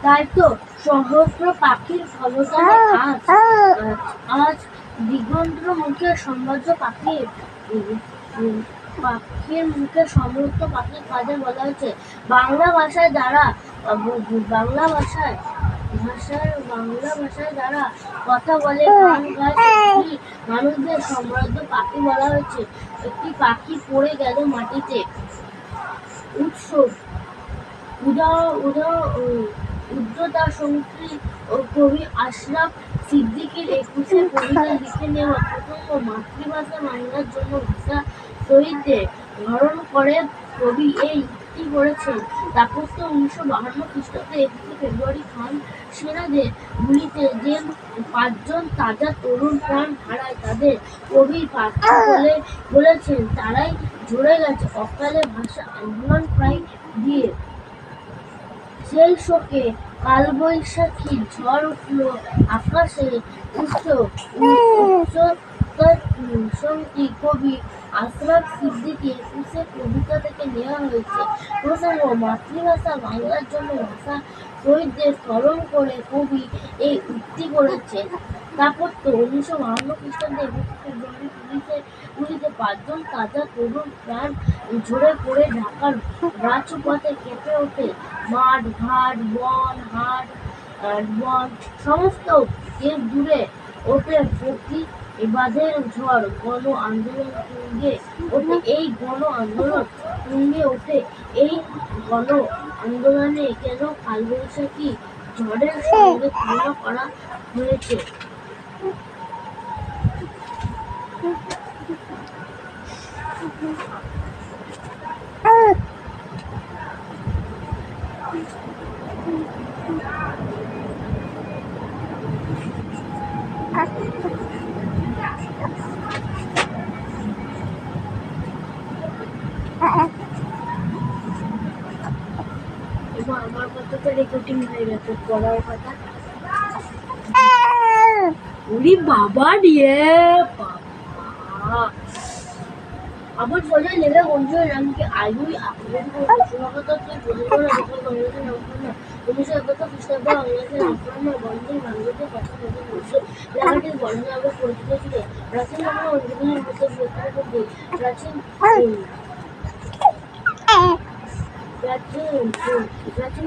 তাই তো সহস্র পাখির ফলতায় আজ দিগন্ত মুখে সৌন্দর্য পাখির পাখির মুখে সমৃদ্ধ পাখির কাজে বলা হয়েছে বাংলা ভাষায় যারা বাংলা ভাষায় যারা কথা বলে গান গায় মানুষদের সমৃদ্ধ পাখি বলা হয়েছে। একটি পাখি পড়ে গেল মাটিতে উৎসব উদ্ধতা সঙ্গী ও কবি আশরাফ সিদ্দিকীর ২১শে কবিতা লিখে নেওয়া প্রসঙ্গ মাতৃভাষা বাংলার জন্য ভাষা শহীদদের স্মরণ করে কবি এই উক্তি করেছেন। তাপস ১৯৫২ খ্রিস্টাব্দে ২১শে ফেব্রুয়ারি খান সেনাদের গুলিতে যে ৫ জন তাজা তরুণ প্রাণ হারায় তাদের কবির পাখি বলেছেন তারাই ঝরে গেছে অকালে ভাষা আন্দোলন প্রায় দিয়ে। সেই শোকে কালবৈশাখী ঝড় উঠল আকাশে উচ্চসঙ্গী কবি আশরাফ সিদ্দিকীর ২১শে কবিতা থেকে নেওয়া হয়েছে। প্রসঙ্গ মাতৃভাষা বাংলার জন্য ভাষা শহীদদের স্মরণ করে কবি এই উক্তি করেছেন। স্থাপত্য ১৯৫২ খ্রিস্টাব্দে ২১শে ফেব্রুয়ারি গুলিতে ৫ জন তাজা তরুণ প্রাণ ঝরে পড়ে ঢাকার রাজপথে কেঁপে ওঠে মাঠ ঘাট বন সমস্ত দেশ জুড়ে ওঠে প্রতিবাদের ঝড় গণ আন্দোলন তুঙ্গে ওঠে এই গণ আন্দোলনে কেন কালবৈশাখী ঝড়ের সঙ্গে তুলনা করা হয়েছে। আমার কথাটা রেকর্ডিং হয়ে গেছে পড়ার কথা। ওরে বাবা রে বাবা আমার ফলে লেগে বন্ধু নামকে আয়ুই আক্রমণ করে সমাগতকে পরিবার এবং বাংলাদেশের নামকরণ ১৯৭১ খ্রিস্টাব্দে বাংলাদেশের নামকরণ বন্ধের বাংলাদেশের কথা বলে বলছে লেখাটি বর্ণনাভাবে পরিচিত ছিল। প্রাচীন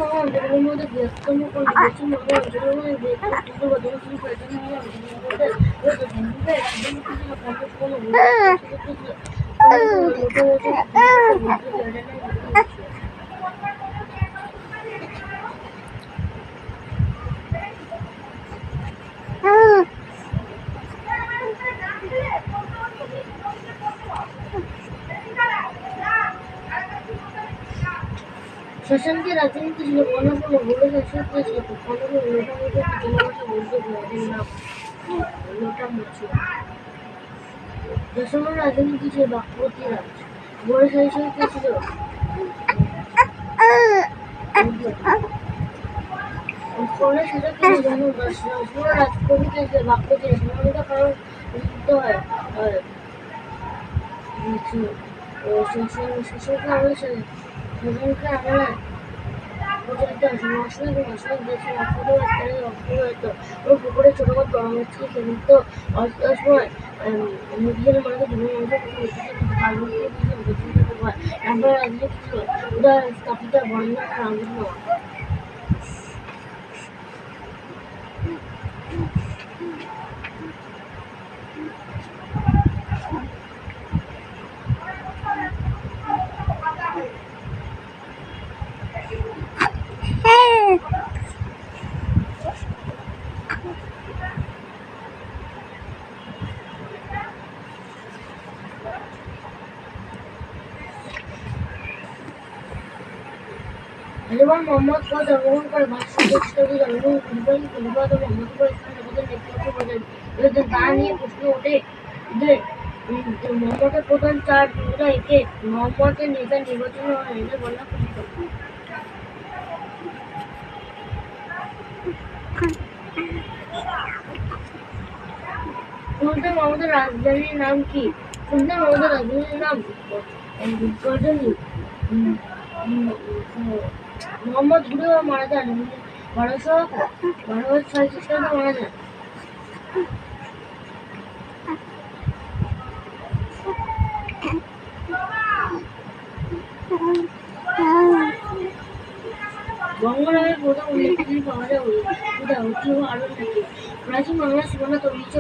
বাংলা অঞ্চলের মধ্যে বৃহত্তম বই প্রাচীন বাংলা অঞ্চলের মধ্যে বৃহত্তম প্রাচীন বাংলা অঞ্চলের মধ্যে বৃহত্তম প্রাচীন বাংলা শশাঙ্কের রাজনীতি ছিল কোনো ভুলে শাসক ছিল কোনো লোটামুটি জনভাষা বলতে নাম লোটামুচি দশমের রাজনীতি ছিল বাক্যবতী রাজ বড় শাসক ছিল পরে শাসক ছিল জনদাস রাজকবিকে ছিল বাক্যবতী সমানতা কারণ হয় শাসকের আমলের সাথে শাসকের আমলে প্রচলিত সমাজসংস্কৃতি এবং আসলে দেশের অর্থনৈতিক ও পুকুরে ছোটখাটো বড় মাছকে কিন্তু সময় নিজের মানুষের জীবন মানুষের রাজনীতি ছিল উদাহরণ স্থাপিত বর্ণনা আন্দোলন যেমন মোহাম্মদ শাহ জন্মগ্রহণ করে 1200 খ্রিস্টাব্দে জন্মগ্রহণ খলিফা ও মোহাম্মদপুর ইসলাম নেতৃত্ব বোঝেন। তা নিয়ে প্রশ্ন ওঠে যে মোহাম্মদের প্রধান চার ভূমিকা একে মোহাম্মদের নেতা নির্বাচন ও এদের বলা খলিফা। সুলতান মোহাম্মদের রাজধানীর নাম কি? সুলতান মোহাম্মদের রাজধানীর নাম গজনি। মোহাম্মদ ঘুরে মারা যান 1206 খ্রিস্টাব্দে মারা যান। বঙ্গ নামের প্রথম উল্লেখ পাওয়া যায় ঐতিহ্য আরব থেকে। প্রাচীন বাংলার সীমানা তৈরি হচ্ছে